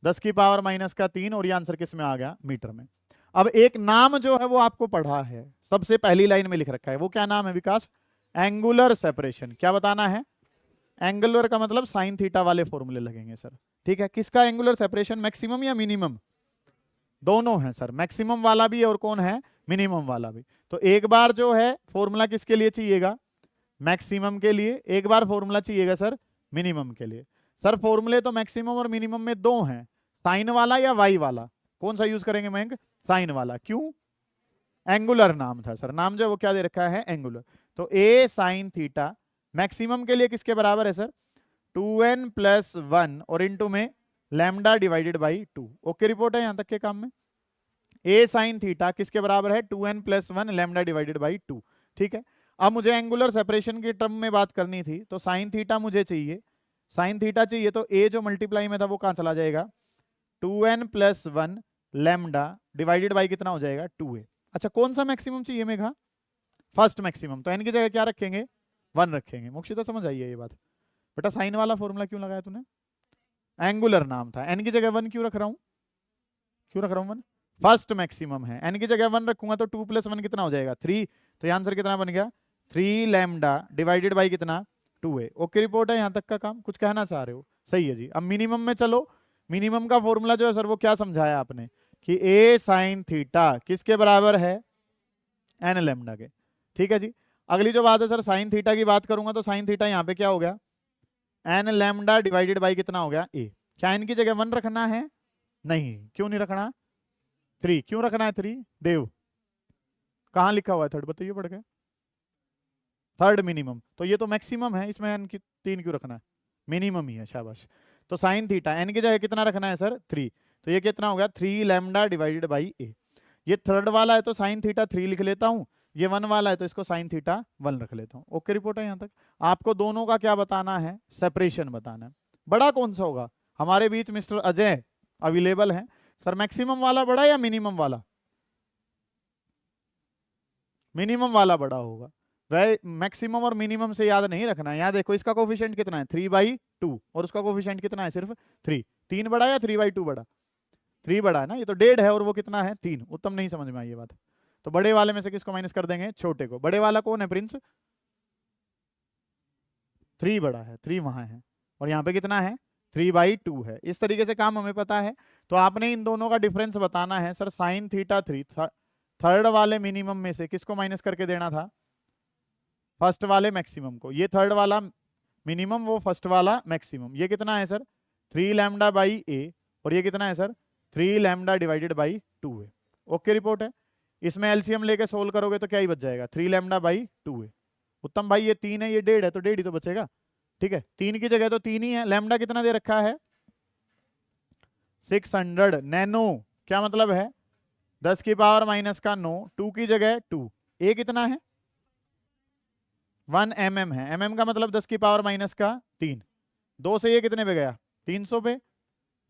10⁻⁻3, और ये आंसर किस में आ गया, मीटर में। अब एक नाम जो है वो आपको पढ़ा है, सबसे पहली लाइन में लिख रखा है, वो क्या नाम है विकास, एंगुलर सेपरेशन। क्या बताना है, एंगुलर का मतलब साइन थीटा वाले फॉर्मूले लगेंगे सर। ठीक है, किसका एंगुलर सेपरेशन, मैक्सिमम या मिनिमम? दोनों है सर, मैक्सिमम वाला भी और कौन है, मिनिमम वाला भी। तो एक बार जो है फॉर्मूला किसके लिए चाहिएगा, मैक्सिमम के लिए, एक बार फॉर्मूला चाहिएगा सर मिनिमम के लिए। सर फॉर्मूले तो मैक्सिमम और मिनिमम में दो हैं, साइन वाला या वाई वाला, कौन सा यूज करेंगे मयंक? साइन वाला। क्यों? एंगुलर नाम था सर, नाम जो है वो क्या दे रखा है, एंगुलर। तो ए साइन थीटा मैक्सिमम के लिए किसके बराबर है सर, 2n + 1 और इंटू में lambda divided by 2। Okay report है यहां तक के काम में? ए साइन थीटा किसके बराबर है, 2n + 1 लैम्डा डिवाइडेड बाई 2। ठीक है, अब मुझे एंगुलर सेपरेशन की टर्म में बात करनी थी, तो साइन थीटा मुझे चाहिए, साइन थीटा चाहिए, तो ए जो मल्टीप्लाई में था वो कहां चला जाएगा, 2n + 1 लैम्डा डिवाइडेड बाई कितना हो जाएगा, 2a। अच्छा कौन सा मैक्सिमम चाहिए मेघा, फर्स्ट मैक्सिमम, तो n की जगह क्या रखेंगे, 1 रखेंगे। मोक्षिता समझ आइए ये बात? बेटा साइन वाला फॉर्मूला क्यों लगाया तूने, एंगुलर नाम था, n की जगह 1 क्यों रख रहा हूं, क्यों रख रहा हूं 1, फर्स्ट मैक्सिमम है, n की जगह 1 रखूंगा तो 2 + 1 कितना हो जाएगा, 3। तो ये आंसर कितना बन गया, 3 लैम्डा डिवाइडेड बाई कितना, 2a। ओके रिपोर्ट है यहां तक का काम, कुछ कहना चाह रहे हो? सही है जी। अब मिनिमम में चलो, मिनिमम का फॉर्मूला जो है सर वो क्या समझाया आपने, कि ए साइन थीटा किसके बराबर है, एन लैम्डा के। ठीक है जी, अगली जो बात है सर साइन थीटा की बात करूंगा, तो साइन थीटा यहाँ पे क्या हो गया, एन लैम्डा डिवाइडेड बाई कितना हो गया, ए। क्या इनकी जगह 1 रखना है, नहीं, क्यों नहीं रखना, 3 क्यों रखना है, 3 देव कहाँ लिखा हुआ है, थर्ड बताइए पढ़ के, थर्ड मिनिमम, तो ये तो मैक्सिमम है, इसमें एन की 3 क्यों रखना है, मिनिमम ही है, शाबाश। तो साइन थीटा एन की जगह कितना रखना है सर, 3, तो ये कितना हो गया, 3 लैम्डा डिवाइडेड बाई ए। ये थर्ड वाला है तो साइन थीटा 3 लिख लेता हूं, ये 1 वाला है तो इसको साइन थीटा 1 रख लेता हूं। ओके रिपोर्ट है यहां तक? आपको दोनों का क्या बताना है, सेपरेशन बताना है। बड़ा कौन सा होगा, हमारे बीच मिस्टर अजय अवेलेबल है, सर मैक्सिमम वाला बड़ा या मिनिमम वाला, मिनिमम वाला बड़ा होगा। वह मैक्सिमम और मिनिमम से याद नहीं रखना है, यहाँ देखो इसका कोफिशिएंट कितना है, 3/2 और उसका कोफिशिएंट कितना है, सिर्फ 3। 3 बड़ा या 3/2 बड़ा, 3 बड़ा है ना, ये तो 1.5 है और वो कितना है, 3। उत्तम नहीं समझ में आई ये बात, तो बड़े वाले में से किसको माइनस कर देंगे, छोटे को। बड़े वाला कौन है प्रिंस, 3 बड़ा है, 3 वहां है, और यहाँ पे कितना है, 3/2 है। इस तरीके से काम हमें पता है, तो आपने इन दोनों का डिफरेंस बताना है। सर साइन थीटा 3 थर्ड वाले मिनिमम में से किसको माइनस करके देना था, फर्स्ट वाले मैक्सिमम को। ये थर्ड वाला मिनिमम, वो फर्स्ट वाला मैक्सिमम। ये कितना है सर, 3 लैम्डा बाई ए, और ये कितना है सर, 3 लैम्डा डिवाइडेड बाई 2 है। ओके रिपोर्ट है? इसमें एलसीएम लेके सोल्व करोगे तो क्या ही बच जाएगा, 3 लैम्डा बाई 2 है। उत्तम भाई ये 3 है, ये 1.5 है, तो 1.5 ही तो बचेगा। ठीक है, 3 की जगह तो 3 ही है। लैम्डा कितना दे रखा है, 600 नैनो, क्या मतलब है, 10 की पावर माइनस का 9, 2 की जगह 2। ए कितना है, 1 mm है, mm का मतलब 10 की पावर माइनस का 3। 2 से ये कितने पे गया, 300 पे।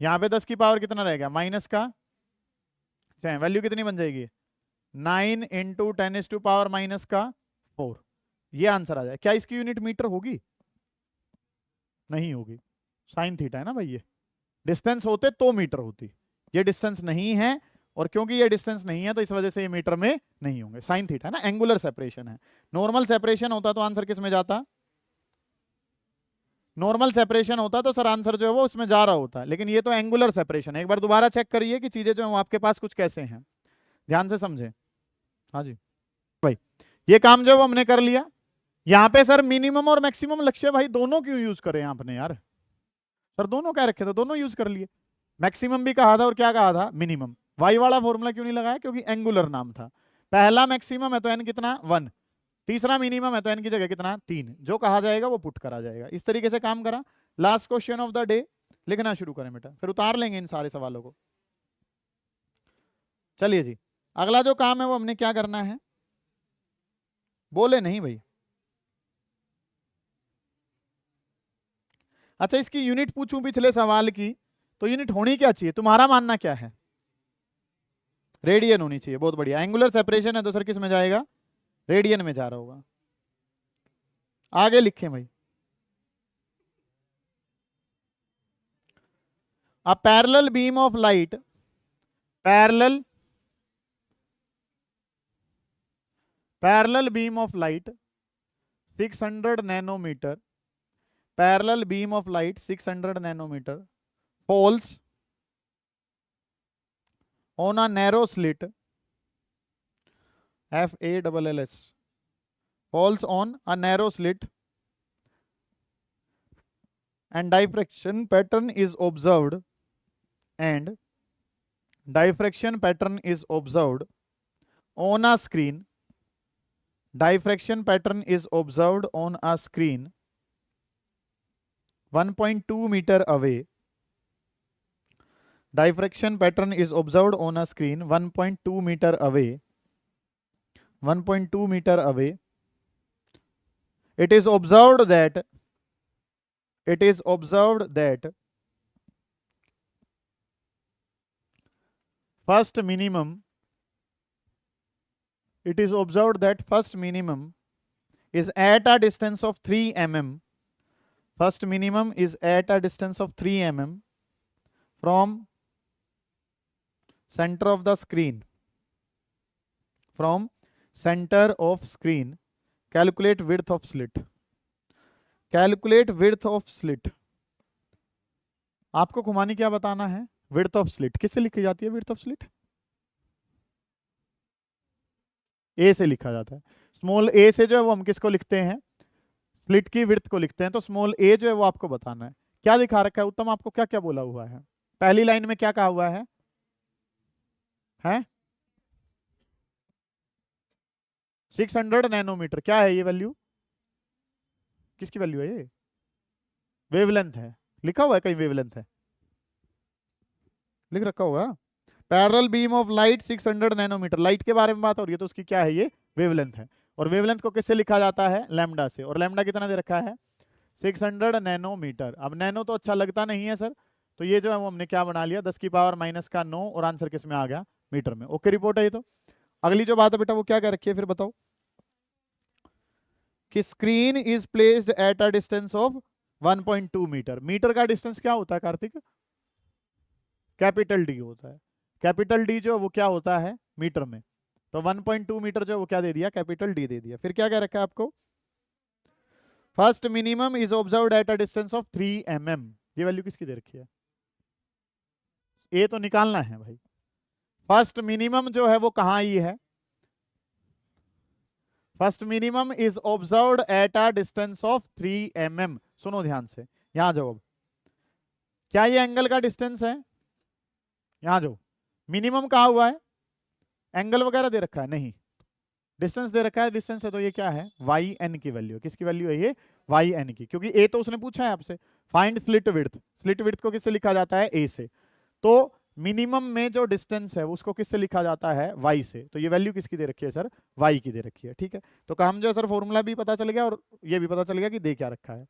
यहाँ पे 10 की पावर कितना रहेगा, माइनस का 6, वैल्यू कितनी बन जाएगी, 9 × 10⁻⁻⁴। ये आंसर आ जाए। क्या इसकी यूनिट मीटर होगी, नहीं होगी, साइन थीटा है ना भाई, ये डिस्टेंस होते तो मीटर होती, ये डिस्टेंस नहीं है, और क्योंकि ये डिस्टेंस नहीं है तो इस वजह से ये मीटर में नहीं होंगे। साइन थीटा है ना, एंगुलर सेपरेशन है। नॉर्मल सेपरेशन होता तो आंसर किस में जाता, नॉर्मल सेपरेशन होता तो सर आंसर जो है वो उसमें जा रहा होता, लेकिन ये तो एंगुलर सेपरेशन है। एक बार दोबारा चेक करिए कि चीजें जो है वो आपके पास कुछ कैसे हैं, ध्यान से समझे। हाँ जी भाई, ये काम जो है वो हमने कर लिया। यहाँ पे सर मिनिमम और मैक्सिमम लक्ष्य भाई दोनों क्यों यूज करें आपने यार, सर दोनों क्या रखे थे, दोनों यूज कर लिए। मैक्सिमम भी कहा था और क्या कहा था, मिनिमम। वाई वाला फॉर्मूला क्यों नहीं लगाया, क्योंकि एंगुलर नाम था। पहला मैक्सिमम है तो एन कितना, 1। तीसरा मिनिमम है तो एन की जगह कितना, 3। जो कहा जाएगा वो पुट करा जाएगा। इस तरीके से काम करा। Last question of the day लिखना शुरू करें बेटा, फिर उतार लेंगे इन सारे सवालों को। चलिए जी, अगला जो काम है वो हमने क्या करना है, बोले नहीं भाई। अच्छा इसकी यूनिट पूछूं पिछले सवाल की, तो यूनिट होनी क्या चाहिए, तुम्हारा मानना क्या है, रेडियन होनी चाहिए। बहुत बढ़िया, एंगुलर सेपरेशन है तो सर किस में जाएगा, रेडियन में जा रहा होगा। आगे लिखें भाई, a parallel beam of light, parallel beam of light 600 nanometre, parallel beam of light 600 nanometre falls on a narrow slit, FALLS, falls on a narrow slit and diffraction pattern is observed, and diffraction pattern is observed on a screen, diffraction pattern is observed on a screen 1.2 meter away, diffraction pattern is observed on a screen 1.2 meter away, 1.2 meter away. It is observed that first minimum is at a distance of 3 mm. First minimum is at a distance of 3 mm from center of the screen. From center of screen. Calculate width of slit. Calculate width of slit. आपको घुमानी क्या बताना है? Width of slit. किससे लिखी जाती है width of slit? A से लिखा जाता है. स्मॉल a से जो है वो हम किसको लिखते हैं? स्लिट की विड्थ को लिखते हैं. तो स्मॉल a जो है वो आपको बताना है. क्या दिखा रखा है उत्तम? आपको क्या क्या बोला हुआ है? पहली लाइन में क्या कहा हुआ है? 600 नैनोमीटर. क्या है ये वैल्यू? किसकी वैल्यू है ये? वेवलेंथ है. लिखा हुआ है कहीं वेवलेंथ है? लिख रखा होगा. Parallel beam of light 600 nanometre. Light के बारे में बात हो रही है तो उसकी क्या है? ये वेवलेंथ है. और वेवलेंथ को किससे लिखा जाता है? लैम्डा से. और लैम्डा कितना दे रखा है? 600 नैनोमीटर. अब नैनो तो अच्छा लगता नहीं है सर, तो ये जो है वो हमने क्या बना लिया? 10 की पावर -9 और आंसर किस में आ गया? मीटर में. ओके रिपोर्ट है ये. तो अगली जो बात है बेटा वो क्या कह रखी है फिर बताओ? कि screen is placed at a distance of 1.2 metre. Metre का डिस्टेंस क्या होता है कार्तिक? कैपिटल डी होता है. कैपिटल डी जो वो क्या होता है? मीटर में. तो 1.2 मीटर जो वो क्या दे दिया? कैपिटल डी दे दिया. फिर क्या कह रखा है आपको? First minimum is observed eight a distance of 3 mm. ये वैल्यू किसकी दे रखी है? ये तो निकालना है भाई. फर्स्ट मिनिमम जो है वो कहां आई है? First minimum is observed eight a distance of 3 mm. सुनो ध्यान से. यहां जाओ. अब क्या ये एंगल का डिस्टेंस है? यहां जाओ. मिनिमम कहा हुआ है? एंगल वगैरह दे रखा है? नहीं, डिस्टेंस दे रखा है. डिस्टेंस है तो ये क्या है? वाई एन की वैल्यू. किसकी वैल्यू है ये? वाई एन की. क्योंकि ए तो उसने पूछा है आपसे. Find slit width. Slit width को किससे लिखा जाता है? ए से. तो मिनिमम में जो डिस्टेंस है उसको किससे लिखा जाता है? वाई से. तो ये वैल्यू किसकी दे रखी है सर? वाई की दे रखी है. ठीक है. तो काम जो है सर फॉर्मूला भी पता चल गया और ये भी पता चल गया कि दे क्या रखा है.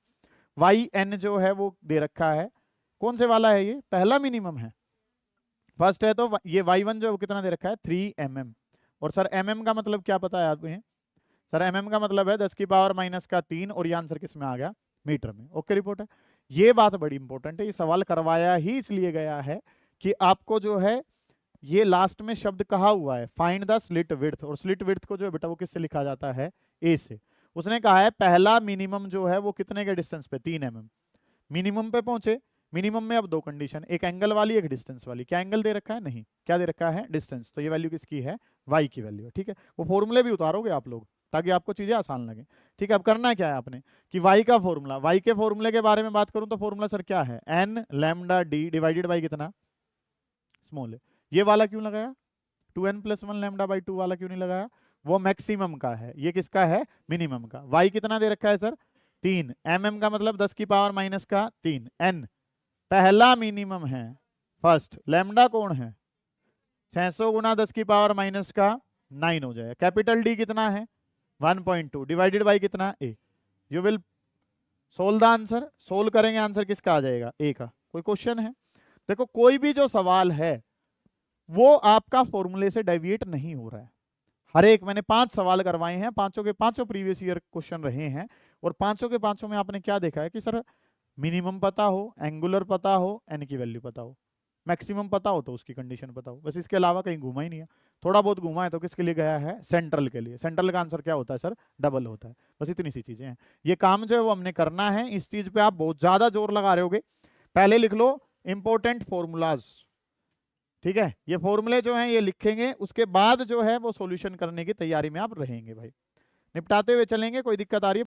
वाई एन जो है वो दे रखा है. कौन से वाला है ये? पहला मिनिमम है. फर्स्ट है तो ये y1 जो कितना दे रखा है? 3 mm. और सर mm का मतलब क्या पता है आपको? सर mm का मतलब है 10 की पावर -3 और ये आंसर किस में आ गया? मीटर में. ओके रिपोर्ट है. ये बात बड़ी इंपॉर्टेंट है. ये सवाल करवाया ही इसलिए गया है कि आपको जो है ये लास्ट में शब्द कहा हुआ है फाइंड द स्लिट विड्थ. और स्लिट विड्थ को जो है बेटा वो किससे लिखा जाता है? ए से. उसने कहा है पहला मिनिमम जो है वो कितने के डिस्टेंस पे? 3 mm. मिनिमम पे पहुंचे. मिनिमम में अब दो कंडीशन, एक एंगल वाली एक डिस्टेंस वाली. क्या एंगल दे रखा है? नहीं. क्या दे रखा है? डिस्टेंस. तो ये वैल्यू किसकी है? वाई की वैल्यू है. ठीक है. वो फॉर्मूले भी उतारोगे आप लोग ताकि आपको चीजें आसान लगे. ठीक है. अब करना क्या है आपने कि वाई का फॉर्मूला. वाई के फॉर्मूले के बारे में बात करूं तो फॉर्मूला सर क्या है? N lambda D divided by कितना? स्मॉल है. ये वाला क्यों लगाया? 2n + 1 लैम्डा बाई 2 वाला क्यों नहीं लगाया? वो मैक्सिमम का है. ये किसका है? मिनिमम का. वाई कितना दे रखा है सर? 3. mm का मतलब 10 की पावर -3. n पहला मिनिमम है. फर्स्ट लैम्डा कौन है? 600 गुना 10 की पावर -9 हो जाएगा. कैपिटल डी कितना है? 1.2 डिवाइडेड बाई कितना? A. You will solve the answer. Solve करेंगे आंसर किसका आ जाएगा? ए का. कोई क्वेश्चन है? देखो कोई भी जो सवाल है वो आपका फॉर्मूले से डेविएट नहीं हो रहा है. हर एक मैंने 5 सवाल करवाए हैं. पांचों के पांचों प्रीवियस ईयर क्वेश्चन रहे हैं. और पांचों के पांचों में आपने क्या देखा है कि सर मिनिमम पता हो, एंगुलर पता हो, एन की वैल्यू पता हो, मैक्सिमम पता हो तो उसकी कंडीशन पता हो. बस इसके अलावा कहीं घूमा ही नहीं है. थोड़ा बहुत घूमा है तो किसके लिए गया है? सेंट्रल के लिए. सेंट्रल का आंसर क्या होता है सर? डबल होता है. बस इतनी सी चीजें हैं. ये काम जो है वो हमने करना है. इस चीज पे आप बहुत ज्यादा जोर लगा रहे होगे. पहले लिख लो इंपॉर्टेंट फॉर्मूलाज। ठीक है, ये फॉर्मूले जो हैं ये लिखेंगे, उसके बाद जो है वो सॉल्यूशन करने की तैयारी में आप रहेंगे भाई। निपटाते हुए चलेंगे, कोई दिक्कत आ रही है?